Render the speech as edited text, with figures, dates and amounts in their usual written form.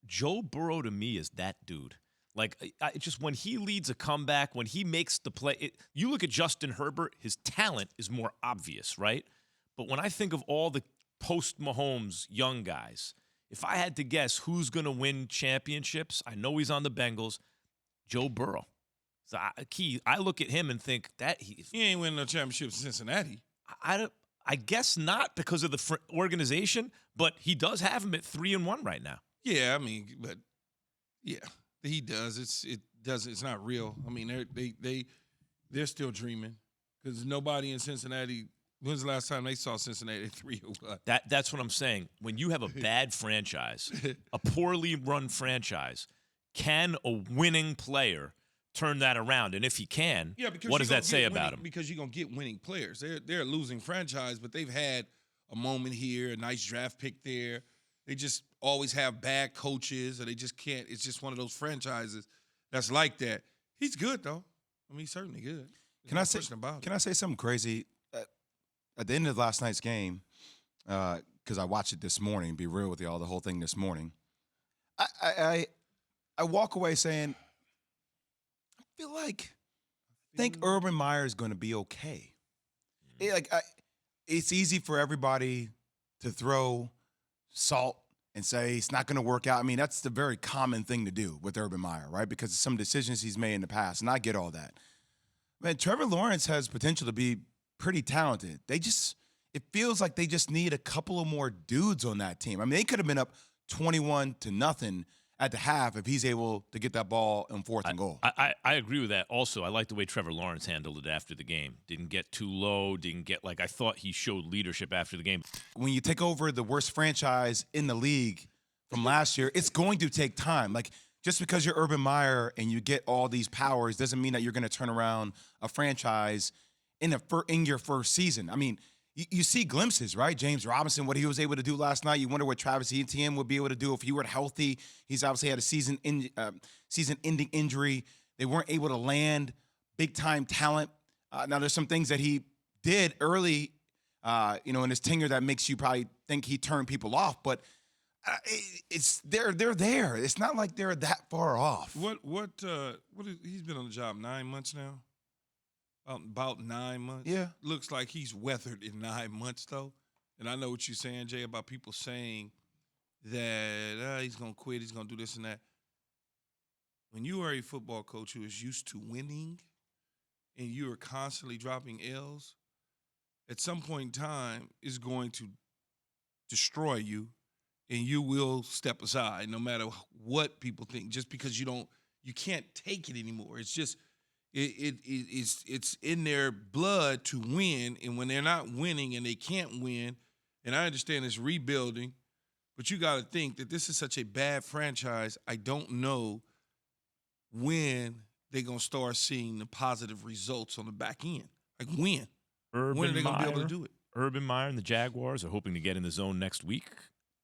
Joe Burrow to me is that dude. Like, just when he leads a comeback, when he makes the play, you look at Justin Herbert, his talent is more obvious, right? But when I think of all the post-Mahomes young guys, if I had to guess who's going to win championships, I know he's on the Bengals, Joe Burrow. So, I look at him and think that he ain't winning no championships in Cincinnati. I guess not because of the organization, but he does have him at 3-1 right now. Yeah, I mean, but yeah, he does. It's not real. I mean, they're still dreaming because nobody in Cincinnati. When's the last time they saw Cincinnati 3-1? That's what I'm saying. When you have a bad franchise, a poorly run franchise, can a winning player turn that around? And if he can, what does that say about him? Because you're going to get winning players. They're a losing franchise, but they've had a moment here, a nice draft pick there. They just always have bad coaches, or they just can't. It's just one of those franchises that's like that. He's good, though. I mean, he's certainly good. Can I say something crazy? At the end of last night's game, because I watched it this morning, be real with y'all, the whole thing this morning, I walk away saying, I think Urban Meyer is going to be okay. It's easy for everybody to throw salt and say it's not going to work out. I mean, that's the very common thing to do with Urban Meyer, right? Because of some decisions he's made in the past, and I get all that. Man, Trevor Lawrence has potential to be pretty talented. It feels like they just need a couple of more dudes on that team. I mean, they could have been up 21-0 at the half if he's able to get that ball in 4th and goal. I agree with that. Also, I like the way Trevor Lawrence handled it after the game. Didn't get too low, I thought he showed leadership after the game. When you take over the worst franchise in the league from last year, it's going to take time. Like, just because you're Urban Meyer and you get all these powers doesn't mean that you're going to turn around a franchise in your first season. I mean, you see glimpses, right? James Robinson, what he was able to do last night. You wonder what Travis Etienne would be able to do if he were healthy. He's obviously had a season-ending injury. They weren't able to land big-time talent. Now, there's some things that he did early, in his tenure that makes you probably think he turned people off. But they're there. It's not like they're that far off. He's been on the job 9 months now. About 9 months. Yeah. Looks like he's weathered in 9 months, though. And I know what you're saying, Jay, about people saying that he's going to quit, he's going to do this and that. When you are a football coach who is used to winning and you are constantly dropping L's, at some point in time, it's going to destroy you, and you will step aside no matter what people think, just because you can't take it anymore. It's just it's in their blood to win, and when they're not winning and they can't win, and I understand it's rebuilding, but you got to think that this is such a bad franchise. I don't know when they're going to start seeing the positive results on the back end. Like when? When are they going to be able to do it? Urban Meyer and the Jaguars are hoping to get in the zone next week